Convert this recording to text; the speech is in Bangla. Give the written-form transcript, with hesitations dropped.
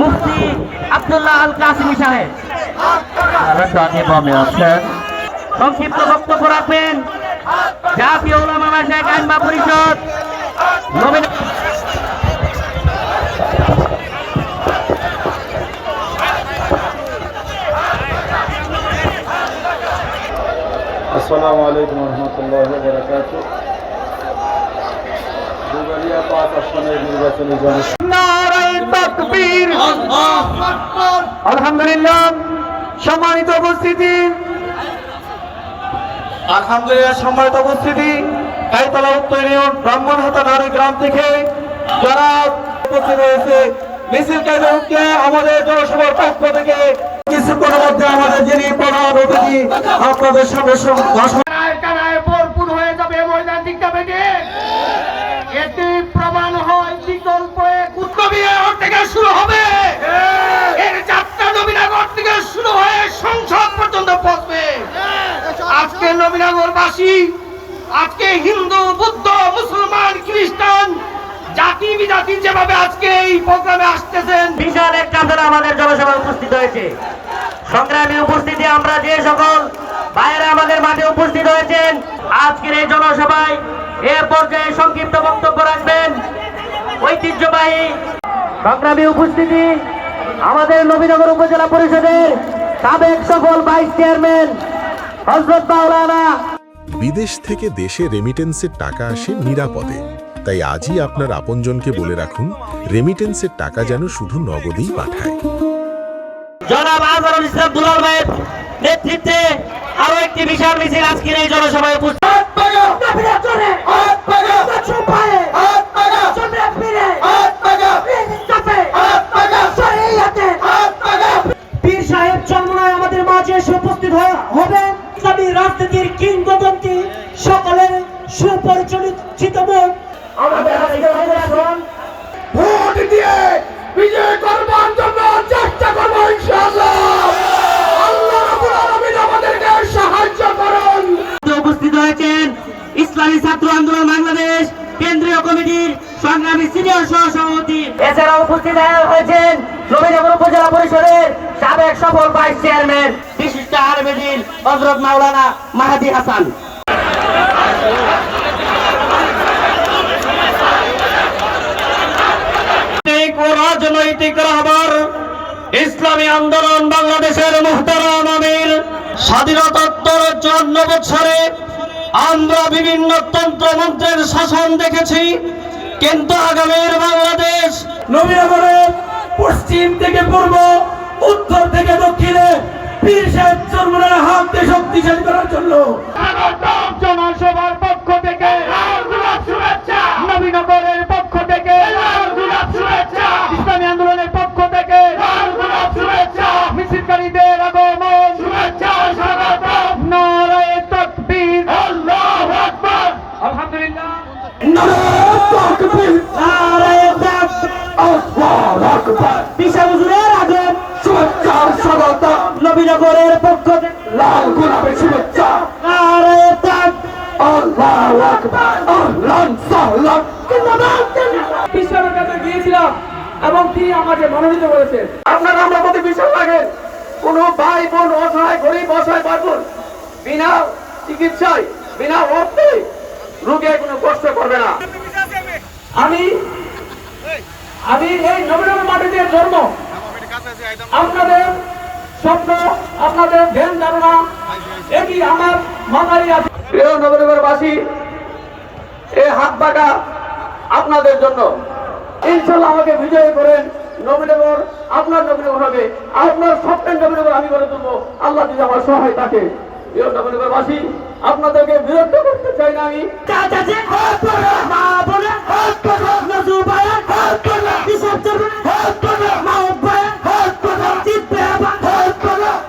মুফতি আব্দুল্লাহ আল কাসিমি সাহেব সংক্ষিপ্ত বক্তব্য রাখবেন জাতীয় উলামা মাশায়েখ আইম্মা পরিষদ আসসালামু আলাইকুম রহমতুল্লাহি ওয়া বারাকাতুহু। দুবারিয়া ৫ আসনের নির্বাচনী তাকবীর আলহামদুলিল্লাহ। সম্মানিত উপস্থিতি গাইতলা উত্তর ইউনিয়ন ব্রাহ্মণহাটা নারী গ্রাম থেকে যারা উপস্থিত হয়েছে মিছিলকারীদেরকে আমাদের জনসভার পক্ষ থেকে কিছুক্ষণের মধ্যে আমাদের যিনি প্রধান অতিথি আপনাদের সামনে কানায় ভরপুর হয়ে যাবে ময়দান দিকটা বেঁধে এতে প্রমাণ হয় বিকল্প নবীনগর থেকে শুরু হবে, এর যাত্রা নবীনগর থেকে শুরু হয়ে সংসদ পর্যন্ত পৌঁছবে। আজকে নবীনগরবাসী, আজকে হিন্দু, বৌদ্ধ, মুসলমান, খ্রিস্টান, জাতি বিজাতি যেভাবে আজকে এই প্রোগ্রামে আসতেছেন, বিশাল একটা আমাদের জনসভায় উপস্থিত হয়েছে। সংগ্রামী উপস্থিতি, আমরা যে সকল ভাইয়েরা আমাদের মাঝে উপস্থিত হয়েছেন আজকের এই জনসভায় এ পর্যায়ে সংক্ষিপ্ত বক্তব্য রাখবেন ঐতিহ্যবাহী সংগ্রামী উপস্থিতি আমাদের নবীনগর উপজেলা পরিষদের সাবেক সফল ভাইস চেয়ারম্যান হযরত মাওলানা। বিদেশ থেকে দেশে রেমিটেন্সের টাকা আসে নিরাপদে, তাই আজই আপনার আপনজনকে বলে রাখুন রেমিটেন্সের টাকা যেন শুধু নগদেই পাঠায়। জনাব আজহারুল ইসলাম দুলাল ভাইয়ের নেতৃত্বে আরো একটি বিশাল মিছিল আজকের এই জনসভায় উপস্থিত। পীর সাহেব চন্দ্রনায় আমাদের মাঝে উপস্থিত হবেন। ইসলামী রাজনীতির কিংবদন্তি, সকলের সুপরিচিত মুখ, আমাদের ভোট দিয়ে বিজয় করবার জন্য চেষ্টা করবো ইনশাআল্লাহ। আল্লাহ রাব্বুল আলামিন আমাদেরকে সাহায্য করুন। উপস্থিত হয়েছেন ইসলামী ছাত্র আন্দোলন বাংলাদেশ কেন্দ্রীয় কমিটির সংগ্রামী সিনিয়র সহসভাপতি। এছাড়া উপস্থিত হয়েছেন নবীনগর উপজেলা পরিষদের সাবেক সফল ভাইস চেয়ারম্যান বিশিষ্ট আলেম হযরত মাওলানা মাহাদি হাসান। রাজনৈতিক রাহবার ইসলামী আন্দোলন বাংলাদেশের মুহতারাম আমির, স্বাধীনতোত্তর 54 বছরে আমরা বিভিন্ন তন্ত্রমন্ত্রের শাসন দেখেছি, কিন্তু আগামীর বাংলাদেশ নবীনগরের পশ্চিম থেকে পূর্ব, উত্তর থেকে দক্ষিণে পীর সাহেব চরমনের হাতকে শক্তিশালী করার জন্য জনসভার পক্ষ থেকে শুভেচ্ছা, নবীনগরের পক্ষ থেকে শুভেচ্ছা, ইসলামী আন্দোলনের পক্ষ থেকে শুভেচ্ছা, মিছিলকারীদের আগমন শুভেচ্ছা, স্বাগতম, নারায়ে তাকবীর, আল্লাহু আকবার, আলহামদুলিল্লাহ, নারায়ে তাকবীর, নারায়ে তাকবীর, আল্লাহু আকবার। বিশাল হুজুরের আগমন শুভেচ্ছা, স্বাগতম, নবীনগরের পক্ষ থেকে লাল গোলাপের শুভেচ্ছা, নারায়ে তাকবীর, আল্লাহু আকবার, আহলান সাহলান। বিশ্বের কাছে গিয়েছিলাম এবং তিনি আমাকে মনোনীত করেছেন। আপনারা আমরা প্রতি বিশ্বাস রাখেন, কোন ভাই বোন অসহায়, গরিব, অসহায় পারবেন বিনা চিকিৎসায়, বিনা অর্থে রোগী কোনো কষ্ট করবে না। আমি এই নবীনগর মাটিতে জন্ম, আপনাদের স্বপ্ন, আপনাদের ধ্যান ধারণা এটি আমার মাথায় আছে। প্রিয় নবীনগরবাসী, এই হাত বাঁকা আপনাদের জন্য, ইনশাআল্লাহ আমাকে বিজয় করেন। নবীনগর আপনার নবীনগর হবে, আপনার স্বপ্নের নবীনগর আমি করে তুলবো, আল্লাহ যদি আমার সহায় থাকে। প্রিয় নবীনগরবাসী, আপনাদেরকে বিরক্ত করতে চাই না আমি।